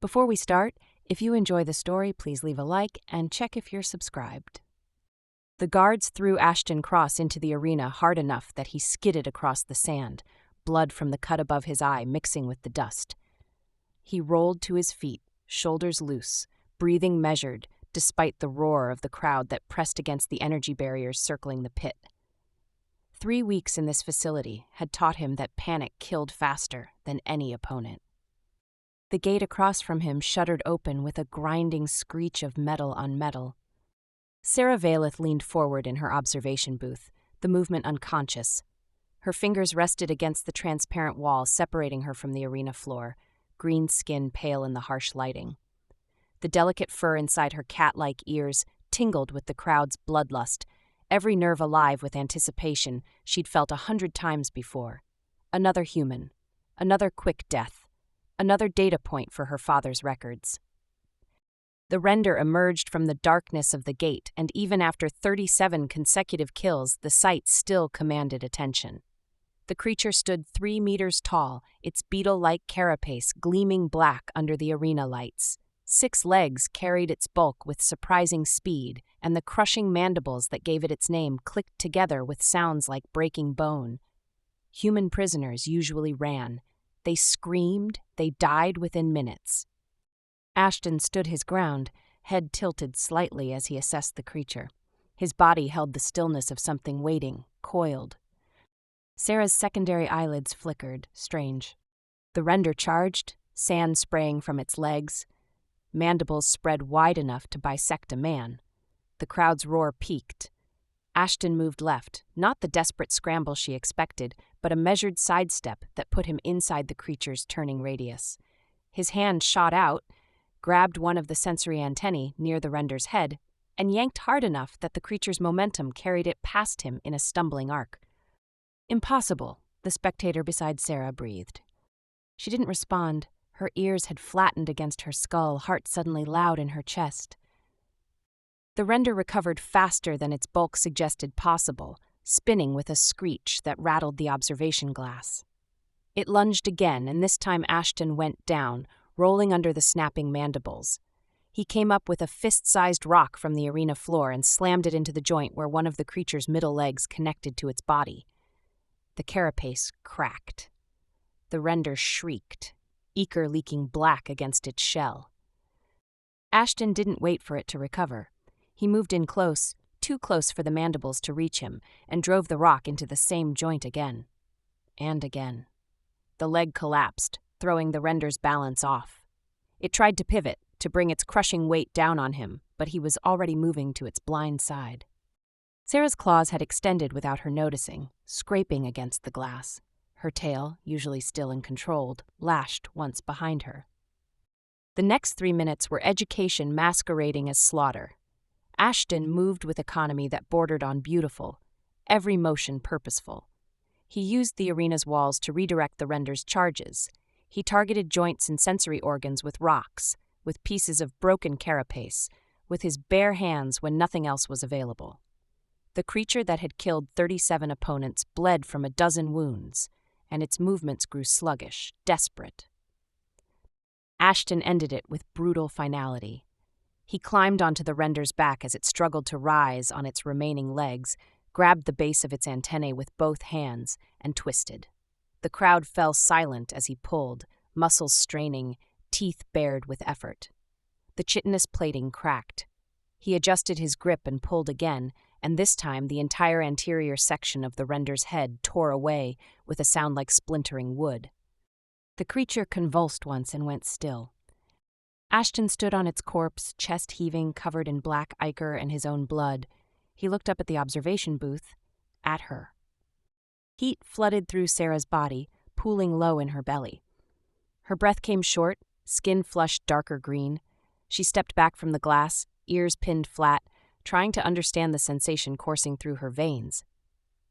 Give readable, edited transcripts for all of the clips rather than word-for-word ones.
Before we start, if you enjoy the story, please leave a like and check if you're subscribed. The guards threw Ashton Cross into the arena hard enough that he skidded across the sand, blood from the cut above his eye mixing with the dust. He rolled to his feet, shoulders loose, breathing measured, despite the roar of the crowd that pressed against the energy barriers circling the pit. 3 weeks in this facility had taught him that panic killed faster than any opponent. The gate across from him shuddered open with a grinding screech of metal on metal. Sarah Valeth leaned forward in her observation booth, the movement unconscious. Her fingers rested against the transparent wall separating her from the arena floor, green skin pale in the harsh lighting. The delicate fur inside her cat-like ears tingled with the crowd's bloodlust, every nerve alive with anticipation she'd felt 100 times before. Another human, another quick death, another data point for her father's records. The render emerged from the darkness of the gate, and even after 37 consecutive kills, the sight still commanded attention. The creature stood 3 meters tall, its beetle-like carapace gleaming black under the arena lights. 6 legs carried its bulk with surprising speed, and the crushing mandibles that gave it its name clicked together with sounds like breaking bone. Human prisoners usually ran. They screamed, they died within minutes. Ashton stood his ground, head tilted slightly as he assessed the creature. His body held the stillness of something waiting, coiled. Sarah's secondary eyelids flickered, strange. The render charged, sand spraying from its legs. Mandibles spread wide enough to bisect a man. The crowd's roar peaked. Ashton moved left, not the desperate scramble she expected, but a measured sidestep that put him inside the creature's turning radius. His hand shot out, grabbed one of the sensory antennae near the render's head, and yanked hard enough that the creature's momentum carried it past him in a stumbling arc. Impossible, the spectator beside Sarah breathed. She didn't respond. Her ears had flattened against her skull, heart suddenly loud in her chest. The render recovered faster than its bulk suggested possible, spinning with a screech that rattled the observation glass. It lunged again, and this time Ashton went down, rolling under the snapping mandibles. He came up with a fist-sized rock from the arena floor and slammed it into the joint where one of the creature's middle legs connected to its body. The carapace cracked. The render shrieked, ichor leaking black against its shell. Ashton didn't wait for it to recover. He moved in close, too close for the mandibles to reach him, and drove the rock into the same joint again. And again. The leg collapsed, throwing the render's balance off. It tried to pivot, to bring its crushing weight down on him, but he was already moving to its blind side. Sarah's claws had extended without her noticing, scraping against the glass. Her tail, usually still and controlled, lashed once behind her. The next 3 minutes were education masquerading as slaughter. Ashton moved with economy that bordered on beautiful, every motion purposeful. He used the arena's walls to redirect the render's charges. He targeted joints and sensory organs with rocks, with pieces of broken carapace, with his bare hands when nothing else was available. The creature that had killed 37 opponents bled from a dozen wounds, and its movements grew sluggish, desperate. Ashton ended it with brutal finality. He climbed onto the render's back as it struggled to rise on its remaining legs, grabbed the base of its antennae with both hands, and twisted. The crowd fell silent as he pulled, muscles straining, teeth bared with effort. The chitinous plating cracked. He adjusted his grip and pulled again, and this time the entire anterior section of the render's head tore away with a sound like splintering wood. The creature convulsed once and went still. Ashton stood on its corpse, chest heaving, covered in black ichor and his own blood. He looked up at the observation booth, at her. Heat flooded through Sarah's body, pooling low in her belly. Her breath came short, skin flushed darker green. She stepped back from the glass, ears pinned flat, trying to understand the sensation coursing through her veins.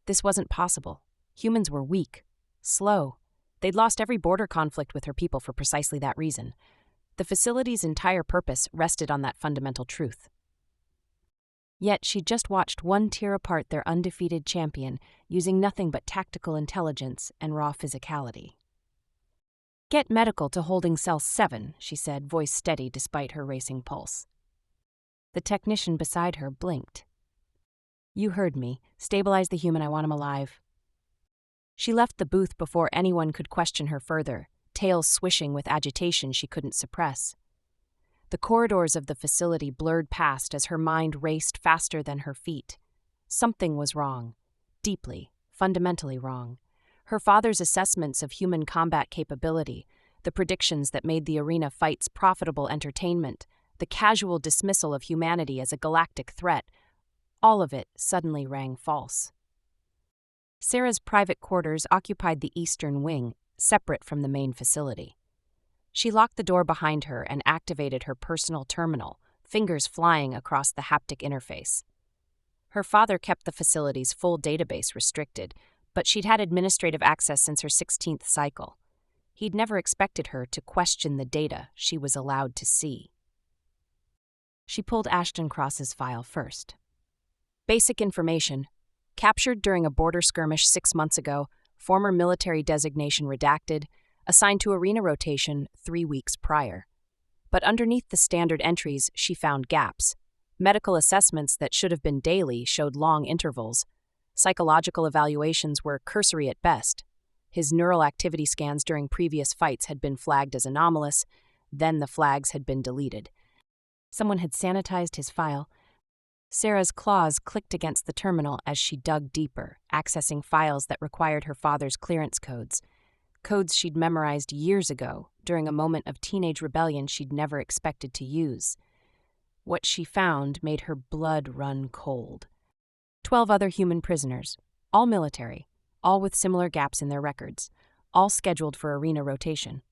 This wasn't possible. Humans were weak, slow. They'd lost every border conflict with her people for precisely that reason. The facility's entire purpose rested on that fundamental truth. Yet she'd just watched one tear apart their undefeated champion using nothing but tactical intelligence and raw physicality. Get medical to holding cell 7, she said, voice steady despite her racing pulse. The technician beside her blinked. You heard me. Stabilize the human, I want him alive. She left the booth before anyone could question her further, tail swishing with agitation she couldn't suppress. The corridors of the facility blurred past as her mind raced faster than her feet. Something was wrong. Deeply, fundamentally wrong. Her father's assessments of human combat capability, the predictions that made the arena fights profitable entertainment, the casual dismissal of humanity as a galactic threat, all of it suddenly rang false. Sarah's private quarters occupied the eastern wing, separate from the main facility. She locked the door behind her and activated her personal terminal, fingers flying across the haptic interface. Her father kept the facility's full database restricted, but she'd had administrative access since her 16th cycle. He'd never expected her to question the data she was allowed to see. She pulled Ashton Cross's file first. Basic information. Captured during a border skirmish 6 months ago, former military designation redacted, assigned to arena rotation 3 weeks prior. But underneath the standard entries, she found gaps. Medical assessments that should have been daily showed long intervals. Psychological evaluations were cursory at best. His neural activity scans during previous fights had been flagged as anomalous, then the flags had been deleted. Someone had sanitized his file. Sarah's claws clicked against the terminal as she dug deeper, accessing files that required her father's clearance codes. Codes she'd memorized years ago, during a moment of teenage rebellion she'd never expected to use. What she found made her blood run cold. 12 other human prisoners, all military, all with similar gaps in their records, all scheduled for arena rotation.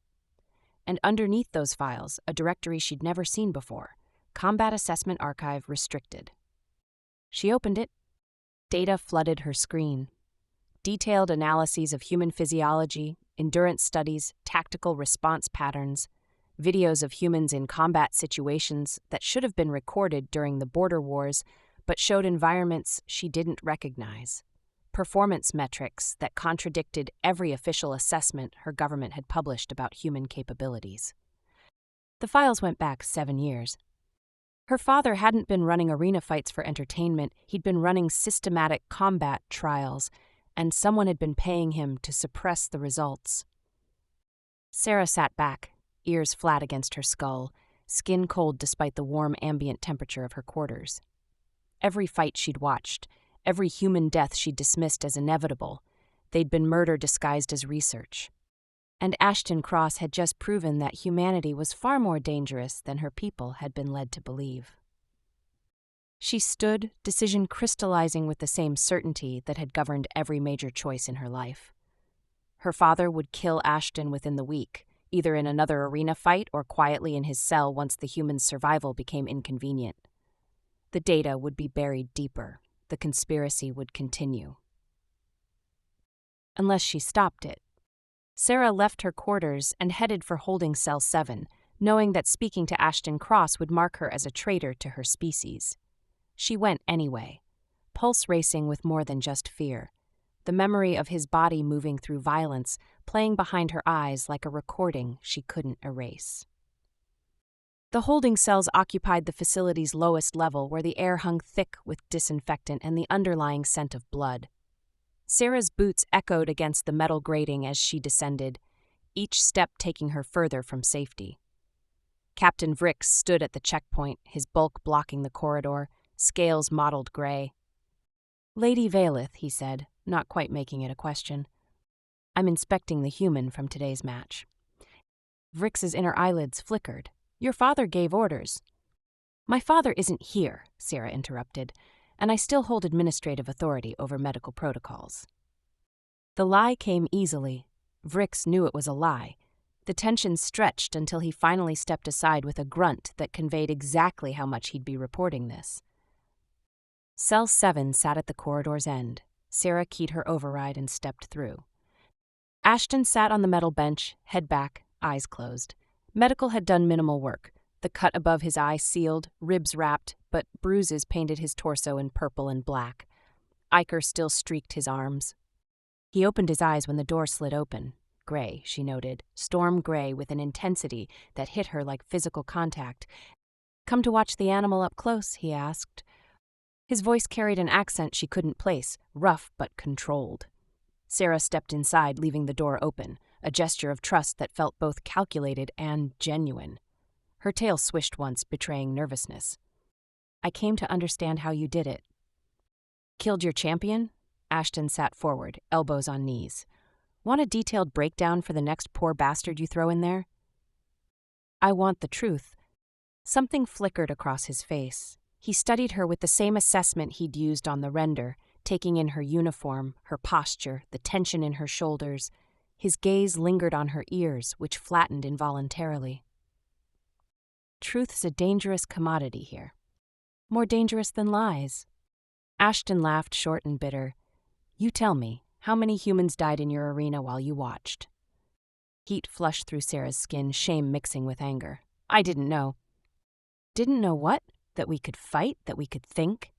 And underneath those files, a directory she'd never seen before, Combat Assessment Archive Restricted. She opened it. Data flooded her screen. Detailed analyses of human physiology, endurance studies, tactical response patterns, videos of humans in combat situations that should have been recorded during the border wars but showed environments she didn't recognize, performance metrics that contradicted every official assessment her government had published about human capabilities. The files went back 7 years. Her father hadn't been running arena fights for entertainment, he'd been running systematic combat trials, and someone had been paying him to suppress the results. Sarah sat back, ears flat against her skull, skin cold despite the warm ambient temperature of her quarters. Every fight she'd watched, every human death she'd dismissed as inevitable, they'd been murder disguised as research. And Ashton Cross had just proven that humanity was far more dangerous than her people had been led to believe. She stood, decision crystallizing with the same certainty that had governed every major choice in her life. Her father would kill Ashton within the week, either in another arena fight or quietly in his cell once the human's survival became inconvenient. The data would be buried deeper. The conspiracy would continue. Unless she stopped it. Sarah left her quarters and headed for holding cell 7, knowing that speaking to Ashton Cross would mark her as a traitor to her species. She went anyway, pulse racing with more than just fear, the memory of his body moving through violence playing behind her eyes like a recording she couldn't erase. The holding cells occupied the facility's lowest level where the air hung thick with disinfectant and the underlying scent of blood. Sarah's boots echoed against the metal grating as she descended, each step taking her further from safety. Captain Vrix stood at the checkpoint, his bulk blocking the corridor, scales mottled gray. "Lady Valeth," he said, not quite making it a question. "I'm inspecting the human from today's match." Vrix's inner eyelids flickered. "Your father gave orders." "My father isn't here," Sarah interrupted, "and I still hold administrative authority over medical protocols." The lie came easily. Vrix knew it was a lie. The tension stretched until he finally stepped aside with a grunt that conveyed exactly how much he'd be reporting this. Cell 7 sat at the corridor's end. Sarah keyed her override and stepped through. Ashton sat on the metal bench, head back, eyes closed. Medical had done minimal work. The cut above his eye sealed, ribs wrapped, but bruises painted his torso in purple and black. Ichor still streaked his arms. He opened his eyes when the door slid open. gray, she noted, storm gray with an intensity that hit her like physical contact. Come to watch the animal up close, he asked. His voice carried an accent she couldn't place, rough but controlled. Sarah stepped inside, leaving the door open, a gesture of trust that felt both calculated and genuine. Her tail swished once, betraying nervousness. I came to understand how you did it. Killed your champion? Ashton sat forward, elbows on knees. Want a detailed breakdown for the next poor bastard you throw in there? I want the truth. Something flickered across his face. He studied her with the same assessment he'd used on the render, taking in her uniform, her posture, the tension in her shoulders. His gaze lingered on her ears, which flattened involuntarily. Truth's a dangerous commodity here. More dangerous than lies. Ashton laughed short and bitter. You tell me, how many humans died in your arena while you watched? Heat flushed through Sarah's skin, shame mixing with anger. I didn't know. Didn't know what? That we could fight? That we could think?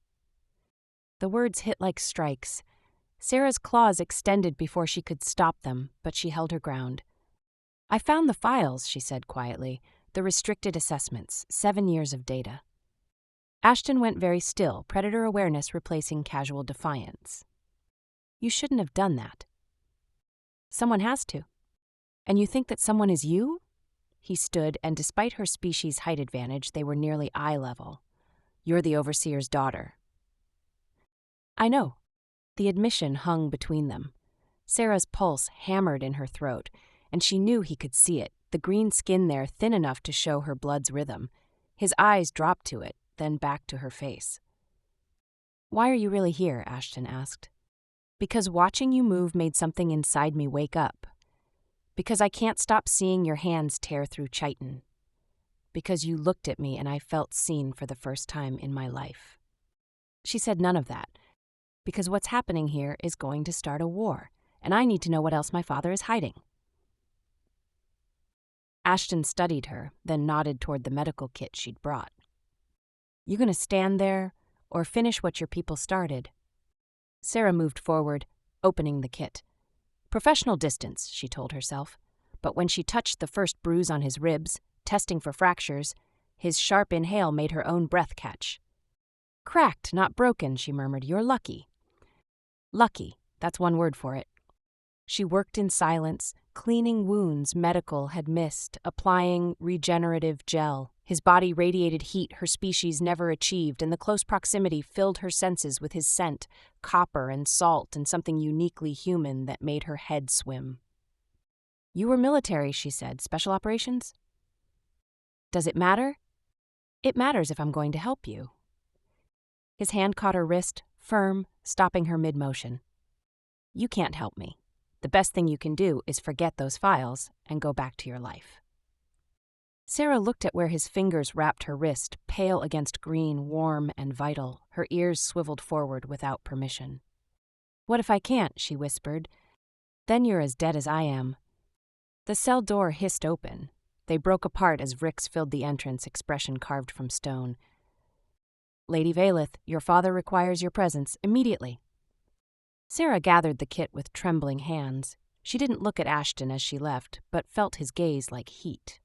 The words hit like strikes. Sarah's claws extended before she could stop them, but she held her ground. I found the files, she said quietly, the restricted assessments, 7 years of data. Ashton went very still, predator awareness replacing casual defiance. You shouldn't have done that. Someone has to. And you think that someone is you? He stood, and despite her species' height advantage, they were nearly eye level. You're the overseer's daughter. I know. The admission hung between them. Sarah's pulse hammered in her throat, and she knew he could see it, the green skin there thin enough to show her blood's rhythm. His eyes dropped to it, then back to her face. Why are you really here? Ashton asked. Because watching you move made something inside me wake up. Because I can't stop seeing your hands tear through chitin. Because you looked at me and I felt seen for the first time in my life. She said none of that. Because what's happening here is going to start a war, and I need to know what else my father is hiding. Ashton studied her, then nodded toward the medical kit she'd brought. You gonna stand there, or finish what your people started? Sarah moved forward, opening the kit. Professional distance, she told herself, but when she touched the first bruise on his ribs, testing for fractures, his sharp inhale made her own breath catch. Cracked, not broken, she murmured. You're lucky. Lucky, that's one word for it. She worked in silence, cleaning wounds medical had missed, applying regenerative gel. His body radiated heat her species never achieved, and the close proximity filled her senses with his scent, copper and salt, and something uniquely human that made her head swim. You were military, she said. Special operations? Does it matter? It matters if I'm going to help you. His hand caught her wrist, firm, stopping her mid-motion. You can't help me. The best thing you can do is forget those files and go back to your life. Sarah looked at where his fingers wrapped her wrist, pale against green, warm and vital, her ears swiveled forward without permission. What if I can't? She whispered. Then you're as dead as I am. The cell door hissed open. They broke apart as Rix filled the entrance, expression carved from stone. Lady Valeth, your father requires your presence immediately. Sarah gathered the kit with trembling hands. She didn't look at Ashton as she left, but felt his gaze like heat.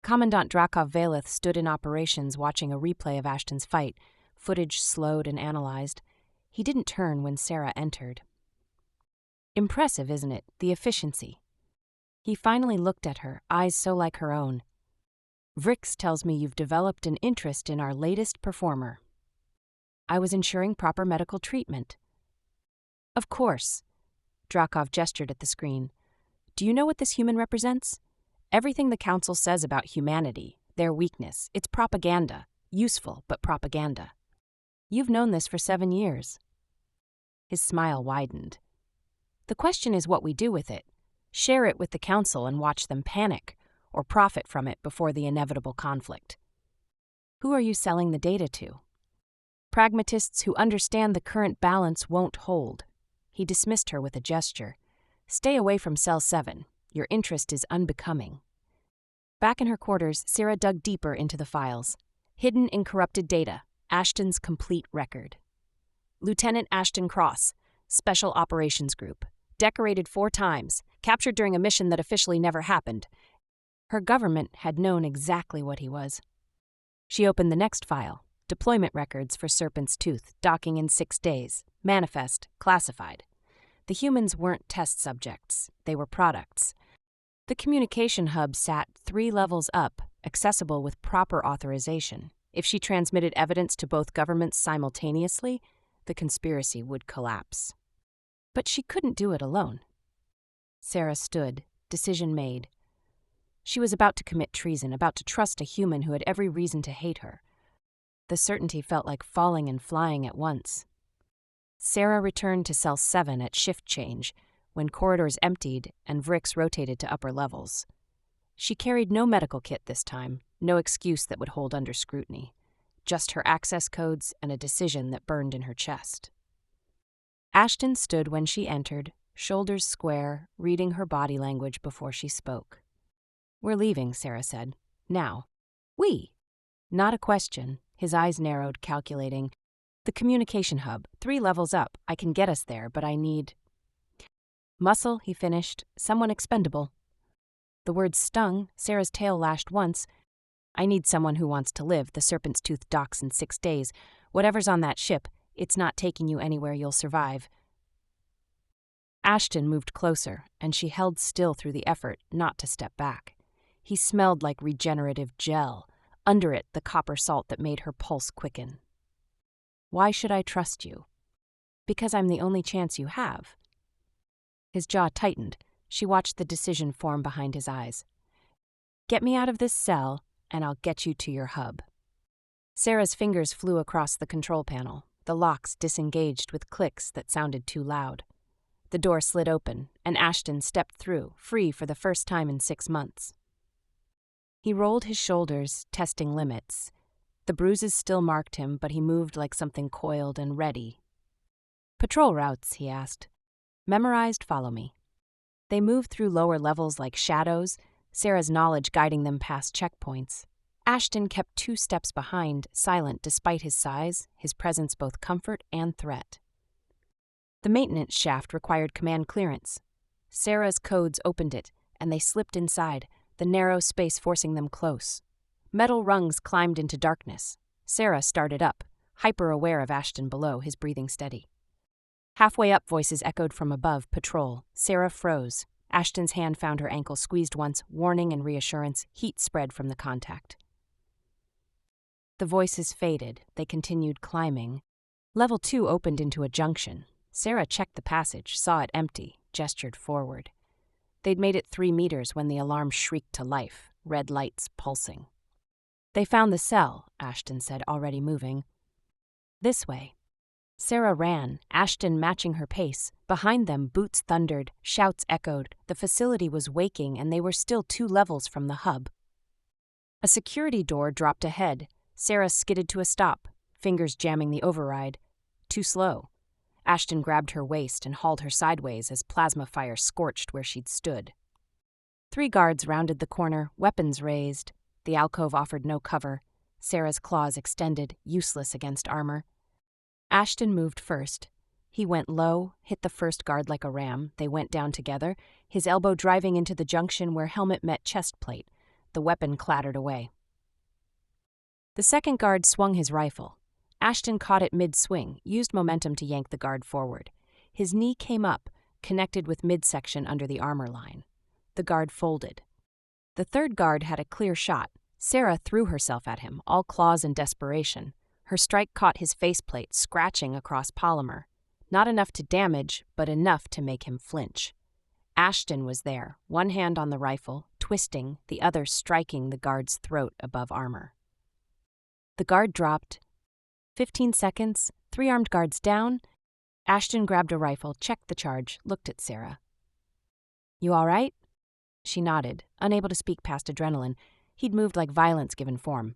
Commandant Drakov Valeth stood in operations watching a replay of Ashton's fight, footage slowed and analyzed. He didn't turn when Sarah entered. Impressive, isn't it? The efficiency. He finally looked at her, eyes so like her own. Vrix tells me you've developed an interest in our latest performer. I was ensuring proper medical treatment. Of course. Drakov gestured at the screen. Do you know what this human represents? Everything the Council says about humanity, their weakness, it's propaganda. Useful, but propaganda. You've known this for 7 years. His smile widened. The question is what we do with it. Share it with the Council and watch them panic, or profit from it before the inevitable conflict. Who are you selling the data to? Pragmatists who understand the current balance won't hold. He dismissed her with a gesture. Stay away from Cell 7. Your interest is unbecoming. Back in her quarters, Sarah dug deeper into the files. Hidden in corrupted data. Ashton's complete record. Lieutenant Ashton Cross, Special Operations Group. decorated 4 times, captured during a mission that officially never happened. Her government had known exactly what he was. She opened the next file, deployment records for Serpent's Tooth, docking in 6 days, manifest, classified. The humans weren't test subjects, they were products. The communication hub sat 3 levels up, accessible with proper authorization. If she transmitted evidence to both governments simultaneously, the conspiracy would collapse. But she couldn't do it alone. Sarah stood, decision made. She was about to commit treason, about to trust a human who had every reason to hate her. The certainty felt like falling and flying at once. Sarah returned to Cell 7 at shift change, when corridors emptied and Vrix rotated to upper levels. She carried no medical kit this time, no excuse that would hold under scrutiny. Just her access codes and a decision that burned in her chest. Ashton stood when she entered, shoulders square, reading her body language before she spoke. "We're leaving," Sarah said. "Now." "We?" Not a question. His eyes narrowed, calculating. "The communication hub, 3 levels up. I can get us there, but I need..." "Muscle," he finished. "Someone expendable." The words stung. Sarah's tail lashed once. "I need someone who wants to live. The Serpent's Tooth docks in 6 days. Whatever's on that ship, it's not taking you anywhere you'll survive." Ashton moved closer, and she held still through the effort not to step back. He smelled like regenerative gel. Under it, the copper salt that made her pulse quicken. "Why should I trust you?" "Because I'm the only chance you have." His jaw tightened. She watched the decision form behind his eyes. "Get me out of this cell, and I'll get you to your hub." Sarah's fingers flew across the control panel. The locks disengaged with clicks that sounded too loud. The door slid open, and Ashton stepped through, free for the first time in 6 months. He rolled his shoulders, testing limits. The bruises still marked him, but he moved like something coiled and ready. "Patrol routes," he asked. "Memorized, follow me." They moved through lower levels like shadows, Sarah's knowledge guiding them past checkpoints. Ashton kept 2 steps behind, silent despite his size, his presence both comfort and threat. The maintenance shaft required command clearance. Sarah's codes opened it, and they slipped inside, the narrow space forcing them close. Metal rungs climbed into darkness. Sarah started up, hyper-aware of Ashton below, his breathing steady. Halfway up, voices echoed from above, patrol. Sarah froze. Ashton's hand found her ankle, squeezed once, warning and reassurance. Heat spread from the contact. The voices faded. They continued climbing. Level 2 opened into a junction. Sarah checked the passage, saw it empty, gestured forward. They'd made it 3 meters when the alarm shrieked to life, red lights pulsing. "They found the cell," Ashton said, already moving. "This way." Sarah ran, Ashton matching her pace. Behind them, boots thundered, shouts echoed. The facility was waking, and they were still 2 levels from the hub. A security door dropped ahead. Sarah skidded to a stop, fingers jamming the override. Too slow. Ashton grabbed her waist and hauled her sideways as plasma fire scorched where she'd stood. 3 guards rounded the corner, weapons raised. The alcove offered no cover. Sarah's claws extended, useless against armor. Ashton moved first. He went low, hit the first guard like a ram. They went down together, his elbow driving into the junction where helmet met chest plate. The weapon clattered away. The second guard swung his rifle. Ashton caught it mid-swing, used momentum to yank the guard forward. His knee came up, connected with midsection under the armor line. The guard folded. The third guard had a clear shot. Sarah threw herself at him, all claws and desperation. Her strike caught his faceplate, scratching across polymer. Not enough to damage, but enough to make him flinch. Ashton was there, one hand on the rifle, twisting, the other striking the guard's throat above armor. The guard dropped. 15 seconds, 3 armed guards down. Ashton grabbed a rifle, checked the charge, looked at Sarah. "You all right?" She nodded, unable to speak past adrenaline. He'd moved like violence given form.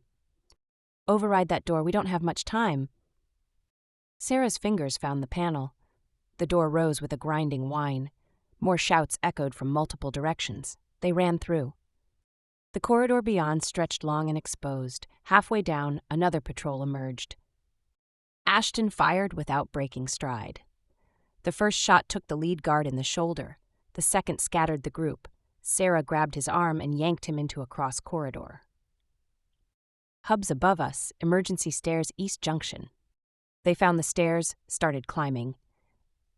"Override that door, we don't have much time." Sarah's fingers found the panel. The door rose with a grinding whine. More shouts echoed from multiple directions. They ran through. The corridor beyond stretched long and exposed. Halfway down, another patrol emerged. Ashton fired without breaking stride. The first shot took the lead guard in the shoulder. The second scattered the group. Sarah grabbed his arm and yanked him into a cross corridor. Hubs above us, emergency stairs East Junction. They found the stairs, started climbing.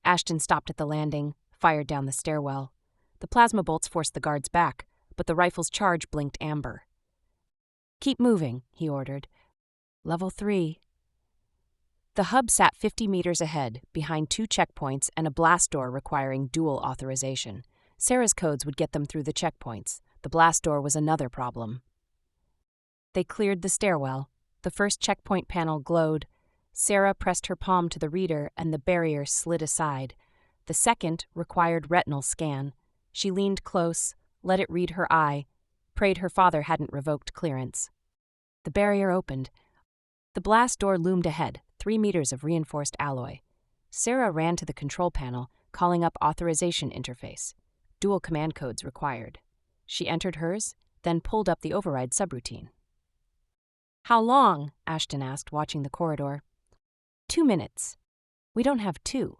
Ashton stopped at the landing, fired down the stairwell. The plasma bolts forced the guards back, but the rifle's charge blinked amber. "Keep moving," he ordered. Level 3. The hub sat 50 meters ahead, behind 2 checkpoints and a blast door requiring dual authorization. Sarah's codes would get them through the checkpoints. The blast door was another problem. They cleared the stairwell. The first checkpoint panel glowed. Sarah pressed her palm to the reader and the barrier slid aside. The second required retinal scan. She leaned close, let it read her eye, prayed her father hadn't revoked clearance. The barrier opened. The blast door loomed ahead, 3 meters of reinforced alloy. Sarah ran to the control panel, calling up authorization interface. Dual command codes required. She entered hers, then pulled up the override subroutine. "How long?" Ashton asked, watching the corridor. 2 minutes. "We don't have 2.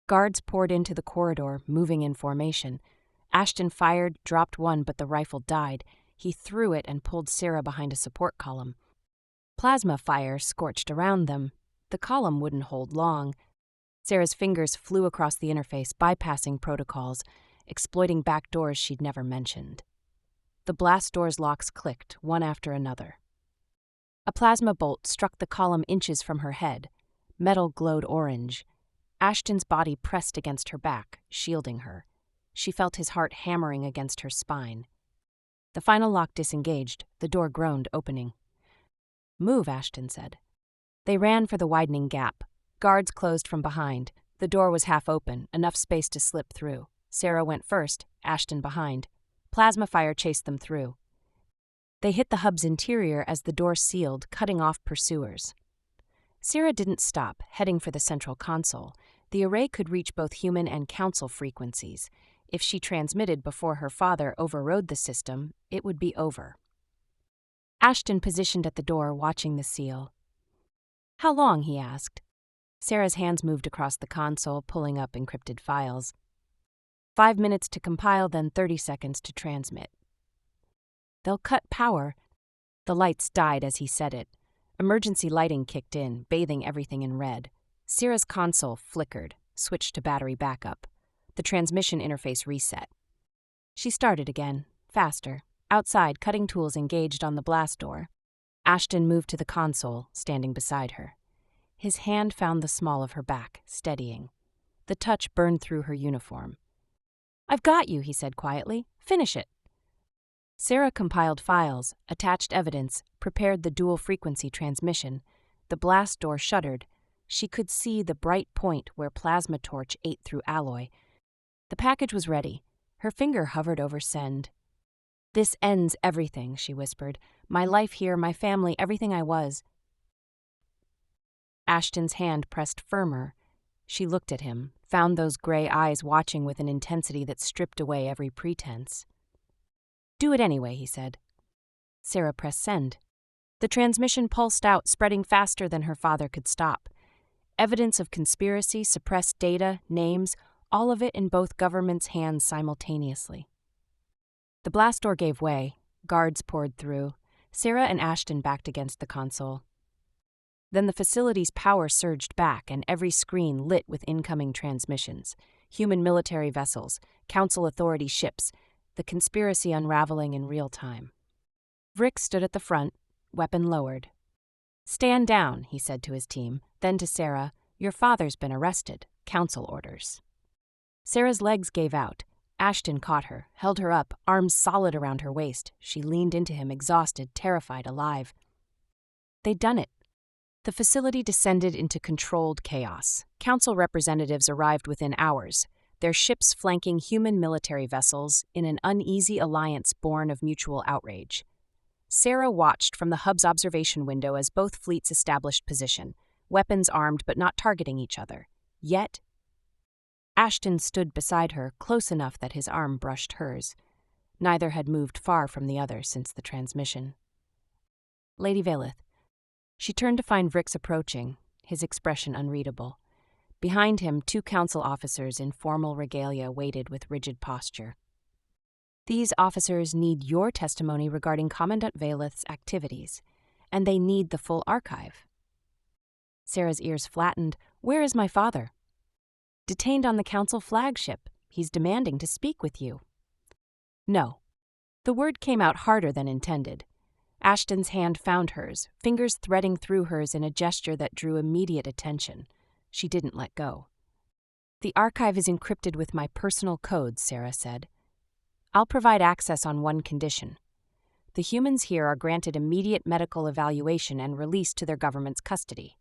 Guards poured into the corridor, moving in formation. Ashton fired, dropped one, but the rifle died. He threw it and pulled Sarah behind a support column. Plasma fire scorched around them. The column wouldn't hold long. Sarah's fingers flew across the interface, bypassing protocols, exploiting back doors she'd never mentioned. The blast door's locks clicked, one after another. A plasma bolt struck the column inches from her head. Metal glowed orange. Ashton's body pressed against her back, shielding her. She felt his heart hammering against her spine. The final lock disengaged. The door groaned, opening. "Move," Ashton said. They ran for the widening gap. Guards closed from behind. The door was half open, enough space to slip through. Sarah went first, Ashton behind. Plasma fire chased them through. They hit the hub's interior as the door sealed, cutting off pursuers. Sarah didn't stop, heading for the central console. The array could reach both human and council frequencies. If she transmitted before her father overrode the system, it would be over. Ashton positioned at the door, watching the seal. "How long?" he asked. Sarah's hands moved across the console, pulling up encrypted files. 5 minutes to compile, then 30 seconds to transmit. "They'll cut power." The lights died as he said it. Emergency lighting kicked in, bathing everything in red. Sarah's console flickered, switched to battery backup. The transmission interface reset. She started again, faster. Outside, cutting tools engaged on the blast door. Ashton moved to the console, standing beside her. His hand found the small of her back, steadying. The touch burned through her uniform. "I've got you," he said quietly. "Finish it." Sarah compiled files, attached evidence, prepared the dual-frequency transmission. The blast door shuddered. She could see the bright point where plasma torch ate through alloy. The package was ready. Her finger hovered over send. "This ends everything," she whispered. "My life here, my family, everything I was." Ashton's hand pressed firmer. She looked at him, found those gray eyes watching with an intensity that stripped away every pretense. "Do it anyway," he said. Sarah pressed send. The transmission pulsed out, spreading faster than her father could stop. Evidence of conspiracy, suppressed data, names, all of it in both governments' hands simultaneously. The blast door gave way. Guards poured through. Sarah and Ashton backed against the console. Then the facility's power surged back, and every screen lit with incoming transmissions. Human military vessels, council authority ships, the conspiracy unraveling in real time. Vrick stood at the front, weapon lowered. "Stand down," he said to his team, then to Sarah. "Your father's been arrested. Council orders." Sarah's legs gave out. Ashton caught her, held her up, arms solid around her waist. She leaned into him, exhausted, terrified, alive. They'd done it. The facility descended into controlled chaos. Council representatives arrived within hours, their ships flanking human military vessels in an uneasy alliance born of mutual outrage. Sarah watched from the hub's observation window as both fleets established position, weapons armed but not targeting each other. Yet, Ashton stood beside her, close enough that his arm brushed hers. Neither had moved far from the other since the transmission. "Lady Valeth." She turned to find Vrix approaching, his expression unreadable. Behind him, 2 council officers in formal regalia waited with rigid posture. These officers need your testimony regarding Commandant Valeth's activities, and they need the full archive. Sarah's ears flattened. Where is my father? Detained on the council flagship. He's demanding to speak with you. No. The word came out harder than intended. Ashton's hand found hers, fingers threading through hers in a gesture that drew immediate attention. She didn't let go. The archive is encrypted with my personal codes, Sarah said. I'll provide access on one condition. The humans here are granted immediate medical evaluation and released to their government's custody.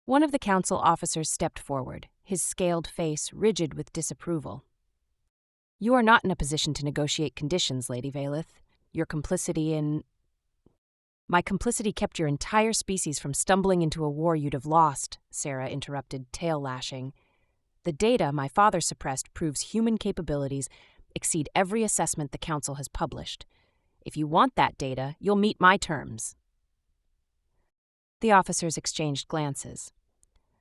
One of the council officers stepped forward, his scaled face rigid with disapproval. You are not in a position to negotiate conditions, Lady Valeth. Your complicity in... My complicity kept your entire species from stumbling into a war you'd have lost, Sarah interrupted, tail lashing. The data my father suppressed proves human capabilities exceed every assessment the Council has published. If you want that data, you'll meet my terms. The officers exchanged glances.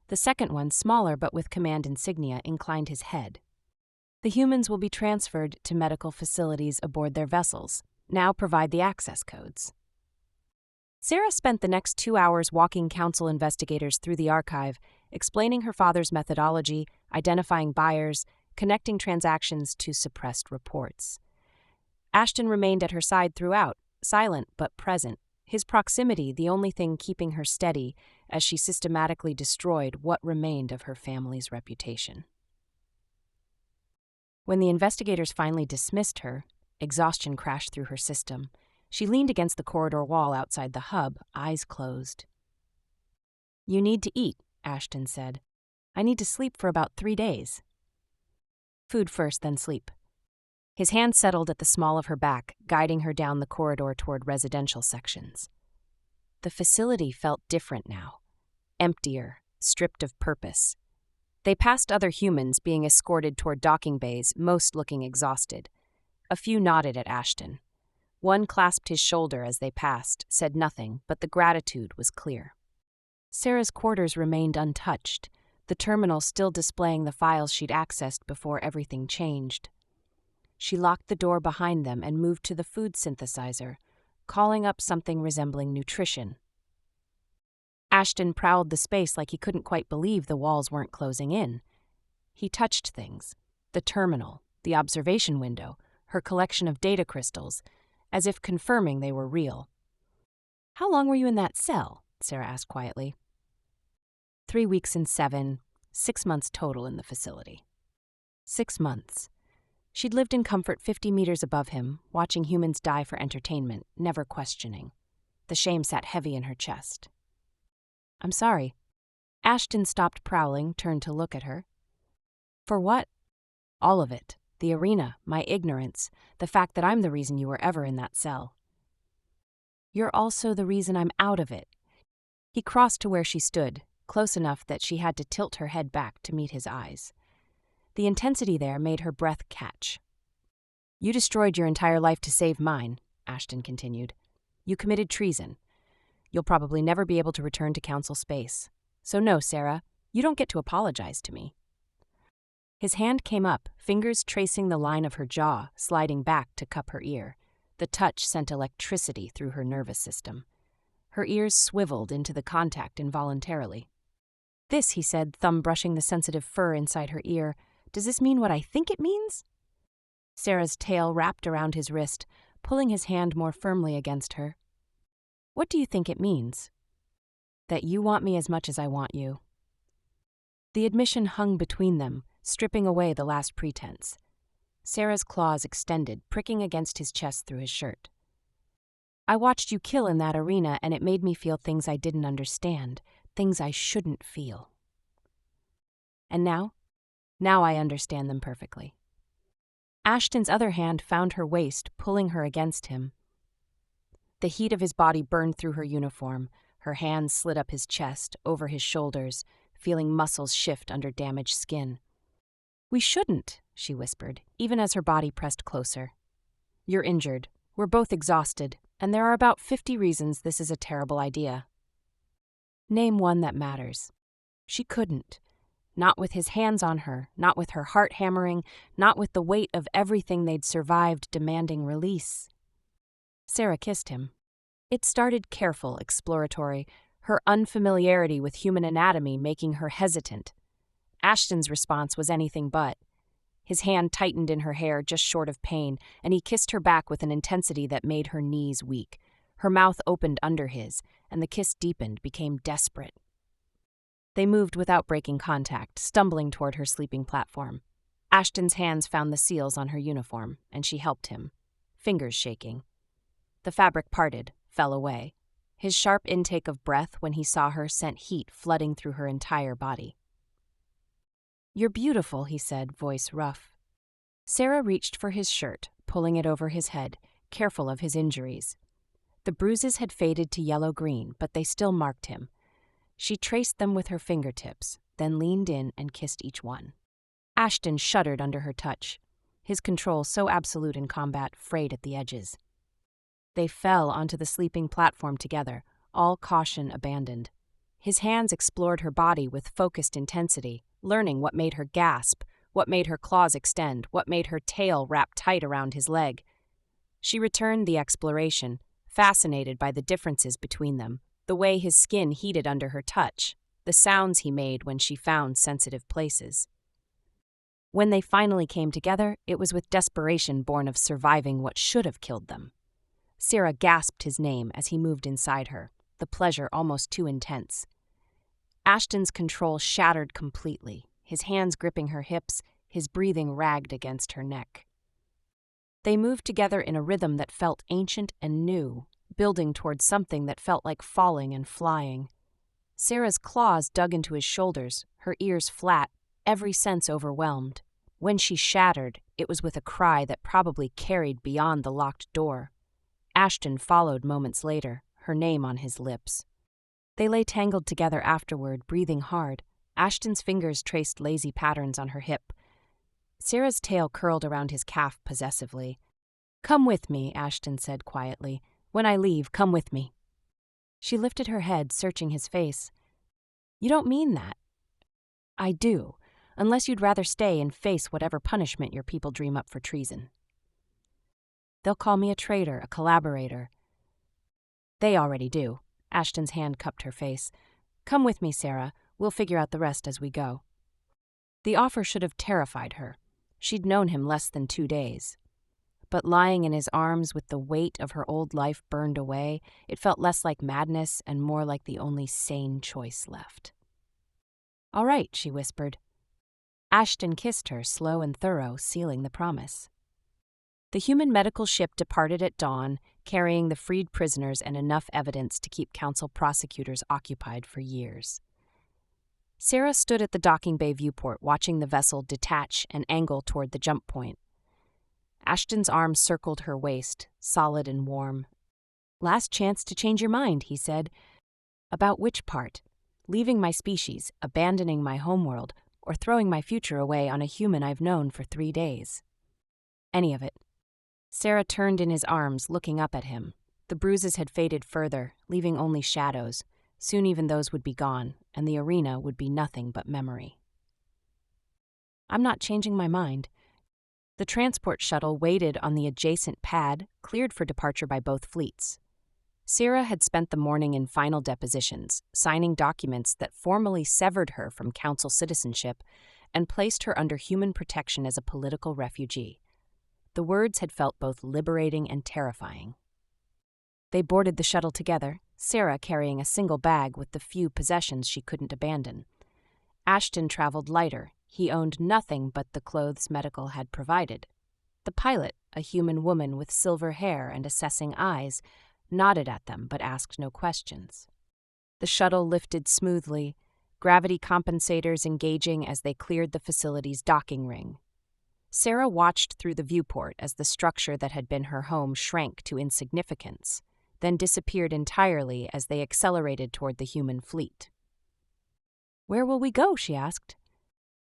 The second one, smaller but with command insignia, inclined his head. The humans will be transferred to medical facilities aboard their vessels. Now provide the access codes. Sarah spent the next 2 hours walking council investigators through the archive, explaining her father's methodology, identifying buyers, connecting transactions to suppressed reports. Ashton remained at her side throughout, silent but present, his proximity the only thing keeping her steady as she systematically destroyed what remained of her family's reputation. When the investigators finally dismissed her, exhaustion crashed through her system. She leaned against the corridor wall outside the hub, eyes closed. You need to eat, Ashton said. I need to sleep for about 3 days. Food first, then sleep. His hand settled at the small of her back, guiding her down the corridor toward residential sections. The facility felt different now, emptier, stripped of purpose. They passed other humans being escorted toward docking bays, most looking exhausted. A few nodded at Ashton. One clasped his shoulder as they passed, said nothing, but the gratitude was clear. Sarah's quarters remained untouched, the terminal still displaying the files she'd accessed before everything changed. She locked the door behind them and moved to the food synthesizer, calling up something resembling nutrition. Ashton prowled the space like he couldn't quite believe the walls weren't closing in. He touched things, the terminal, the observation window, her collection of data crystals, as if confirming they were real. How long were you in that cell? Sarah asked quietly. 3 weeks and 7, 6 months total in the facility. 6 months. She'd lived in comfort 50 meters above him, watching humans die for entertainment, never questioning. The shame sat heavy in her chest. I'm sorry. Ashton stopped prowling, turned to look at her. For what? All of it. The arena, my ignorance, the fact that I'm the reason you were ever in that cell. You're also the reason I'm out of it. He crossed to where she stood, close enough that she had to tilt her head back to meet his eyes. The intensity there made her breath catch. You destroyed your entire life to save mine, Ashton continued. You committed treason. You'll probably never be able to return to council space. So no, Sarah, you don't get to apologize to me. His hand came up, fingers tracing the line of her jaw, sliding back to cup her ear. The touch sent electricity through her nervous system. Her ears swiveled into the contact involuntarily. This, he said, thumb brushing the sensitive fur inside her ear, does this mean what I think it means? Sarah's tail wrapped around his wrist, pulling his hand more firmly against her. What do you think it means? That you want me as much as I want you. The admission hung between them, stripping away the last pretense. Sarah's claws extended, pricking against his chest through his shirt. I watched you kill in that arena, and it made me feel things I didn't understand, things I shouldn't feel. And now? Now I understand them perfectly. Ashton's other hand found her waist, pulling her against him. The heat of his body burned through her uniform. Her hands slid up his chest, over his shoulders, feeling muscles shift under damaged skin. We shouldn't, she whispered, even as her body pressed closer. You're injured. We're both exhausted, and there are about 50 reasons this is a terrible idea. Name one that matters. She couldn't. Not with his hands on her, not with her heart hammering, not with the weight of everything they'd survived demanding release. Sarah kissed him. It started careful, exploratory, her unfamiliarity with human anatomy making her hesitant. Ashton's response was anything but. His hand tightened in her hair just short of pain, and he kissed her back with an intensity that made her knees weak. Her mouth opened under his, and the kiss deepened, became desperate. They moved without breaking contact, stumbling toward her sleeping platform. Ashton's hands found the seals on her uniform, and she helped him, fingers shaking. The fabric parted, fell away. His sharp intake of breath when he saw her sent heat flooding through her entire body. "You're beautiful," he said, voice rough. Sarah reached for his shirt, pulling it over his head, careful of his injuries. The bruises had faded to yellow-green, but they still marked him. She traced them with her fingertips, then leaned in and kissed each one. Ashton shuddered under her touch, his control so absolute in combat, frayed at the edges. They fell onto the sleeping platform together, all caution abandoned. His hands explored her body with focused intensity, learning what made her gasp, what made her claws extend, what made her tail wrap tight around his leg. She returned the exploration, fascinated by the differences between them, the way his skin heated under her touch, the sounds he made when she found sensitive places. When they finally came together, it was with desperation born of surviving what should have killed them. Sarah gasped his name as he moved inside her, the pleasure almost too intense. Ashton's control shattered completely, his hands gripping her hips, his breathing ragged against her neck. They moved together in a rhythm that felt ancient and new, building towards something that felt like falling and flying. Sarah's claws dug into his shoulders, her ears flat, every sense overwhelmed. When she shattered, it was with a cry that probably carried beyond the locked door. Ashton followed moments later, her name on his lips. They lay tangled together afterward, breathing hard. Ashton's fingers traced lazy patterns on her hip. Sarah's tail curled around his calf possessively. "Come with me," Ashton said quietly. "When I leave, come with me." She lifted her head, searching his face. "You don't mean that." "I do, unless you'd rather stay and face whatever punishment your people dream up for treason." "They'll call me a traitor, a collaborator." "They already do." Ashton's hand cupped her face. "Come with me, Sarah. We'll figure out the rest as we go." The offer should have terrified her. She'd known him less than 2 days. But lying in his arms with the weight of her old life burned away, it felt less like madness and more like the only sane choice left. "All right," she whispered. Ashton kissed her, slow and thorough, sealing the promise. The human medical ship departed at dawn, carrying the freed prisoners and enough evidence to keep council prosecutors occupied for years. Sarah stood at the docking bay viewport, watching the vessel detach and angle toward the jump point. Ashton's arm circled her waist, solid and warm. "Last chance to change your mind," he said. "About which part? Leaving my species, abandoning my homeworld, or throwing my future away on a human I've known for 3 days?" "Any of it." Sarah turned in his arms, looking up at him. The bruises had faded further, leaving only shadows. Soon even those would be gone, and the arena would be nothing but memory. "I'm not changing my mind." The transport shuttle waited on the adjacent pad, cleared for departure by both fleets. Sarah had spent the morning in final depositions, signing documents that formally severed her from council citizenship and placed her under human protection as a political refugee. The words had felt both liberating and terrifying. They boarded the shuttle together, Sarah carrying a single bag with the few possessions she couldn't abandon. Ashton traveled lighter. He owned nothing but the clothes medical had provided. The pilot, a human woman with silver hair and assessing eyes, nodded at them but asked no questions. The shuttle lifted smoothly, gravity compensators engaging as they cleared the facility's docking ring. Sarah watched through the viewport as the structure that had been her home shrank to insignificance, then disappeared entirely as they accelerated toward the human fleet. "Where will we go?" she asked.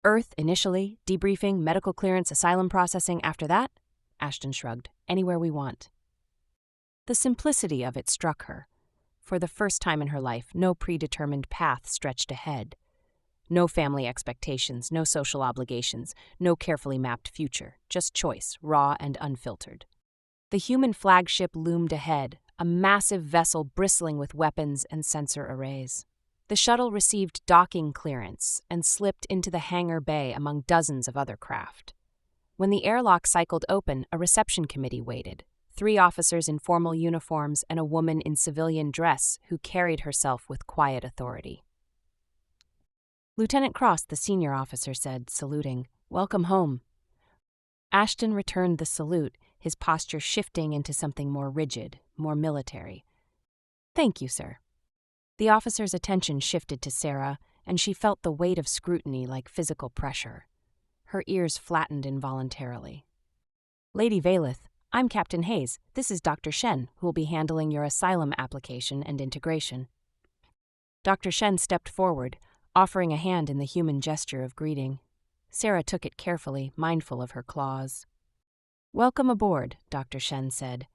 "Earth initially, debriefing, medical clearance, asylum processing. After that?" Ashton shrugged. "Anywhere we want." The simplicity of it struck her. For the first time in her life, no predetermined path stretched ahead. No family expectations, no social obligations, no carefully mapped future, just choice, raw and unfiltered. The human flagship loomed ahead, a massive vessel bristling with weapons and sensor arrays. The shuttle received docking clearance and slipped into the hangar bay among dozens of other craft. When the airlock cycled open, a reception committee waited. 3 officers in formal uniforms and a woman in civilian dress who carried herself with quiet authority. Lieutenant Cross, the senior officer, said, saluting, "Welcome home." Ashton returned the salute, his posture shifting into something more rigid, more military. "Thank you, sir." The officer's attention shifted to Sarah, and she felt the weight of scrutiny like physical pressure. Her ears flattened involuntarily. "Lady Valeth, I'm Captain Hayes. This is Dr. Shen, who will be handling your asylum application and integration." Dr. Shen stepped forward, offering a hand in the human gesture of greeting. Sarah took it carefully, mindful of her claws. "Welcome aboard," Dr. Shen said.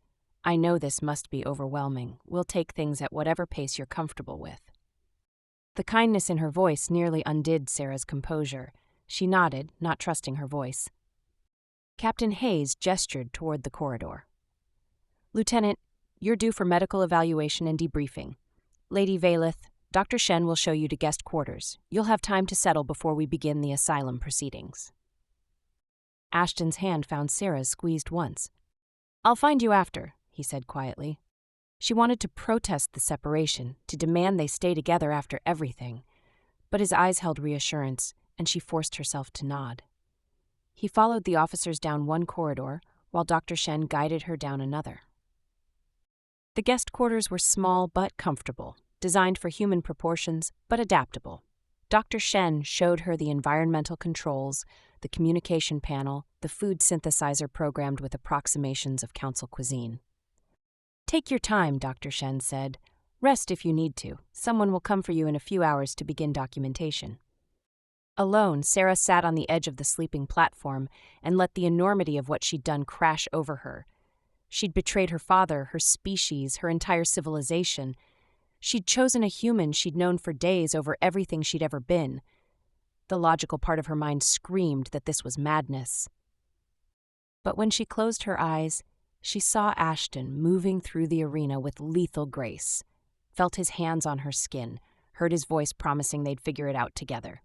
"I know this must be overwhelming. We'll take things at whatever pace you're comfortable with." The kindness in her voice nearly undid Sarah's composure. She nodded, not trusting her voice. Captain Hayes gestured toward the corridor. "Lieutenant, you're due for medical evaluation and debriefing. Lady Valeth, Dr. Shen will show you to guest quarters. You'll have time to settle before we begin the asylum proceedings." Ashton's hand found Sarah's squeezed once. "I'll find you after," he said quietly. She wanted to protest the separation, to demand they stay together after everything. But his eyes held reassurance, and she forced herself to nod. He followed the officers down one corridor, while Dr. Shen guided her down another. The guest quarters were small but comfortable, designed for human proportions but adaptable. Dr. Shen showed her the environmental controls, the communication panel, the food synthesizer programmed with approximations of council cuisine. "Take your time," Dr. Shen said. "Rest if you need to. Someone will come for you in a few hours to begin documentation." Alone, Sarah sat on the edge of the sleeping platform and let the enormity of what she'd done crash over her. She'd betrayed her father, her species, her entire civilization. She'd chosen a human she'd known for days over everything she'd ever been. The logical part of her mind screamed that this was madness. But when she closed her eyes, she saw Ashton moving through the arena with lethal grace, felt his hands on her skin, heard his voice promising they'd figure it out together.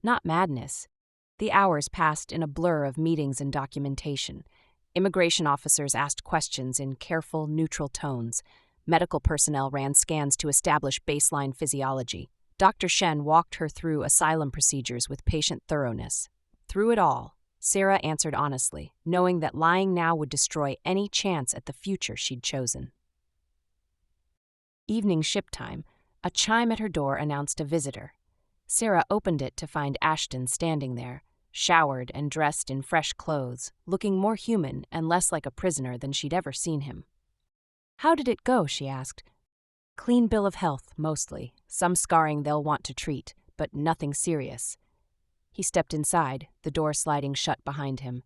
Not madness. The hours passed in a blur of meetings and documentation. Immigration officers asked questions in careful, neutral tones. Medical personnel ran scans to establish baseline physiology. Dr. Shen walked her through asylum procedures with patient thoroughness. Through it all, Sarah answered honestly, knowing that lying now would destroy any chance at the future she'd chosen. Evening ship time, a chime at her door announced a visitor. Sarah opened it to find Ashton standing there, showered and dressed in fresh clothes, looking more human and less like a prisoner than she'd ever seen him. "How did it go?" she asked. "Clean bill of health, mostly. Some scarring they'll want to treat, but nothing serious." He stepped inside, the door sliding shut behind him.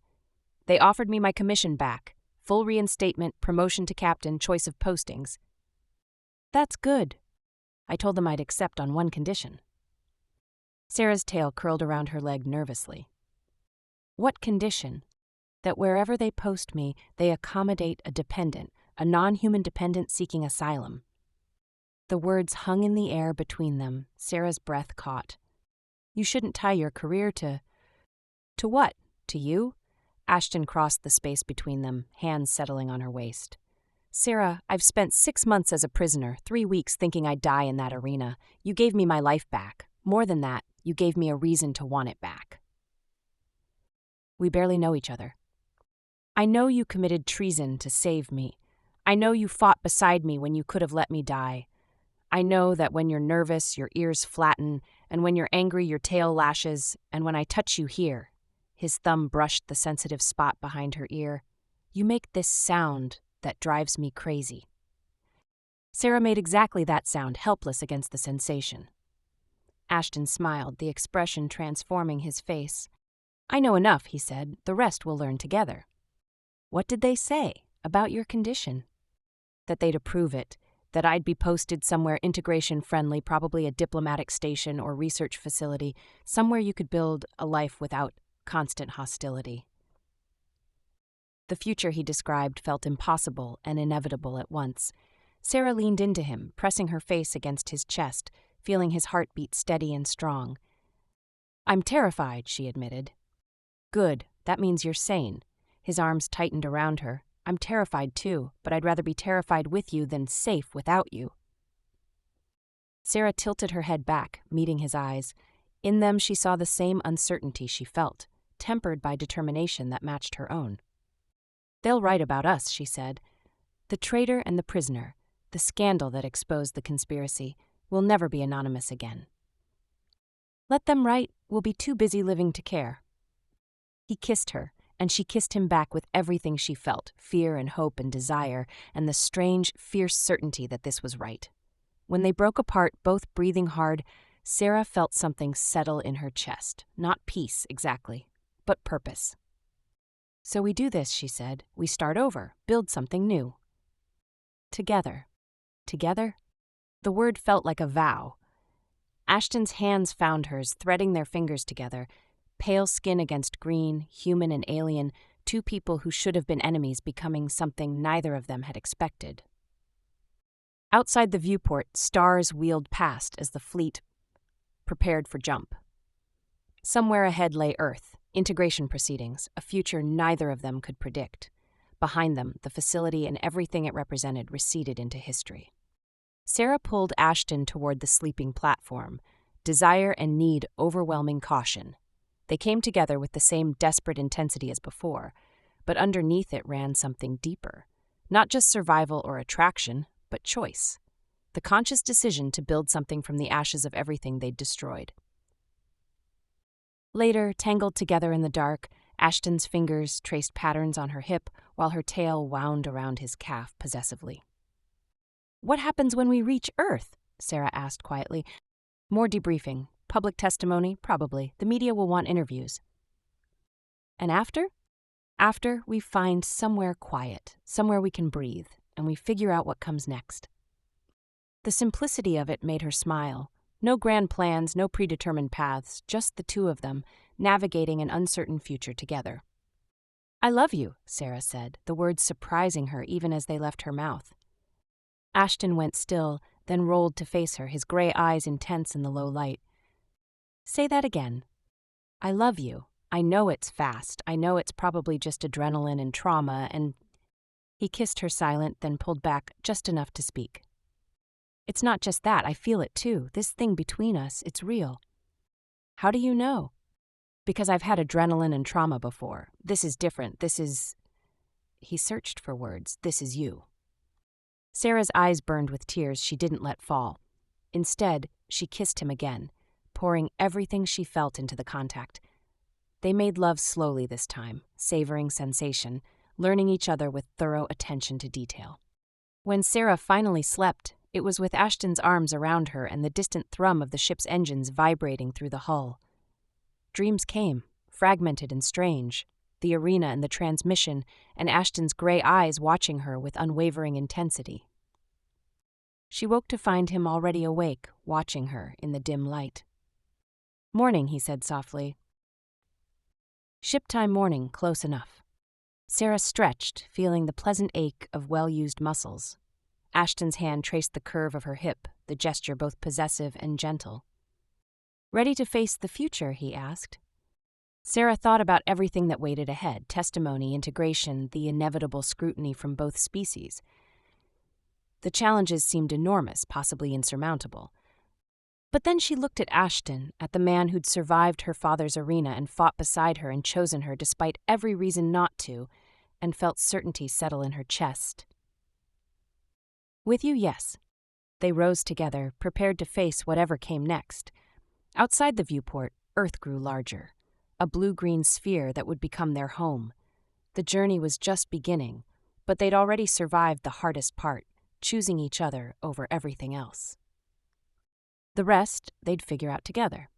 "They offered me my commission back. Full reinstatement, promotion to captain, choice of postings." "That's good." "I told them I'd accept on one condition." Sarah's tail curled around her leg nervously. "What condition?" "That wherever they post me, they accommodate a dependent, a non-human dependent seeking asylum." The words hung in the air between them. Sarah's breath caught. "You shouldn't tie your career to..." "To what? To you?" Ashton crossed the space between them, hands settling on her waist. "Sarah, I've spent 6 months as a prisoner, 3 weeks thinking I'd die in that arena. You gave me my life back. More than that, you gave me a reason to want it back." "We barely know each other." "I know you committed treason to save me. I know you fought beside me when you could have let me die. I know that when you're nervous, your ears flatten, and when you're angry, your tail lashes, and when I touch you here," his thumb brushed the sensitive spot behind her ear, "you make this sound that drives me crazy." Sarah made exactly that sound, helpless against the sensation. Ashton smiled, the expression transforming his face. "I know enough," he said. "The rest we'll learn together." "What did they say about your condition?" "That they'd approve it. that I'd be posted somewhere integration-friendly, probably a diplomatic station or research facility, somewhere you could build a life without constant hostility. The future he described felt impossible and inevitable at once. Sarah leaned into him, pressing her face against his chest, feeling his heartbeat steady and strong. "I'm terrified," she admitted. "Good, that means you're sane." His arms tightened around her. "I'm terrified too, but I'd rather be terrified with you than safe without you." Sarah tilted her head back, meeting his eyes. In them she saw the same uncertainty she felt, tempered by determination that matched her own. "They'll write about us," she said. "The traitor and the prisoner, the scandal that exposed the conspiracy, will never be anonymous again. Let them write, we'll be too busy living to care." He kissed her, and she kissed him back with everything she felt, fear and hope and desire, and the strange, fierce certainty that this was right. When they broke apart, both breathing hard, Sarah felt something settle in her chest. Not peace, exactly, but purpose. "So we do this," she said. "We start over, build something new. Together." Together? The word felt like a vow. Ashton's hands found hers, threading their fingers together. Pale skin against green, human and alien, two people who should have been enemies becoming something neither of them had expected. Outside the viewport, stars wheeled past as the fleet prepared for jump. Somewhere ahead lay Earth, integration proceedings, a future neither of them could predict. Behind them, the facility and everything it represented receded into history. Sarah pulled Ashton toward the sleeping platform, desire and need overwhelming caution. They came together with the same desperate intensity as before, but underneath it ran something deeper. Not just survival or attraction, but choice. The conscious decision to build something from the ashes of everything they'd destroyed. Later, tangled together in the dark, Ashton's fingers traced patterns on her hip while her tail wound around his calf possessively. "What happens when we reach Earth?" Sarah asked quietly. "More debriefing. Public testimony, probably. The media will want interviews." "And after?" "After, we find somewhere quiet, somewhere we can breathe, and we figure out what comes next." The simplicity of it made her smile. No grand plans, no predetermined paths, just the two of them, navigating an uncertain future together. "I love you," Sarah said, the words surprising her even as they left her mouth. Ashton went still, then rolled to face her, his gray eyes intense in the low light. "Say that again." "I love you. I know it's fast. I know it's probably just adrenaline and trauma, and—" He kissed her silent, then pulled back just enough to speak. "It's not just that. I feel it too. This thing between us, it's real." "How do you know?" "Because I've had adrenaline and trauma before. This is different. This is—" He searched for words. "This is you." Sarah's eyes burned with tears she didn't let fall. Instead, she kissed him again, pouring everything she felt into the contact. They made love slowly this time, savoring sensation, learning each other with thorough attention to detail. When Sarah finally slept, it was with Ashton's arms around her and the distant thrum of the ship's engines vibrating through the hull. Dreams came, fragmented and strange, the arena and the transmission, and Ashton's gray eyes watching her with unwavering intensity. She woke to find him already awake, watching her in the dim light. "Morning," he said softly. "Ship-time morning, close enough." Sarah stretched, feeling the pleasant ache of well-used muscles. Ashton's hand traced the curve of her hip, the gesture both possessive and gentle. "Ready to face the future?" he asked. Sarah thought about everything that waited ahead, testimony, integration, the inevitable scrutiny from both species. The challenges seemed enormous, possibly insurmountable. But then she looked at Ashton, at the man who'd survived her father's arena and fought beside her and chosen her despite every reason not to, and felt certainty settle in her chest. "With you, yes." They rose together, prepared to face whatever came next. Outside the viewport, Earth grew larger, a blue-green sphere that would become their home. The journey was just beginning, but they'd already survived the hardest part, choosing each other over everything else. The rest, they'd figure out together.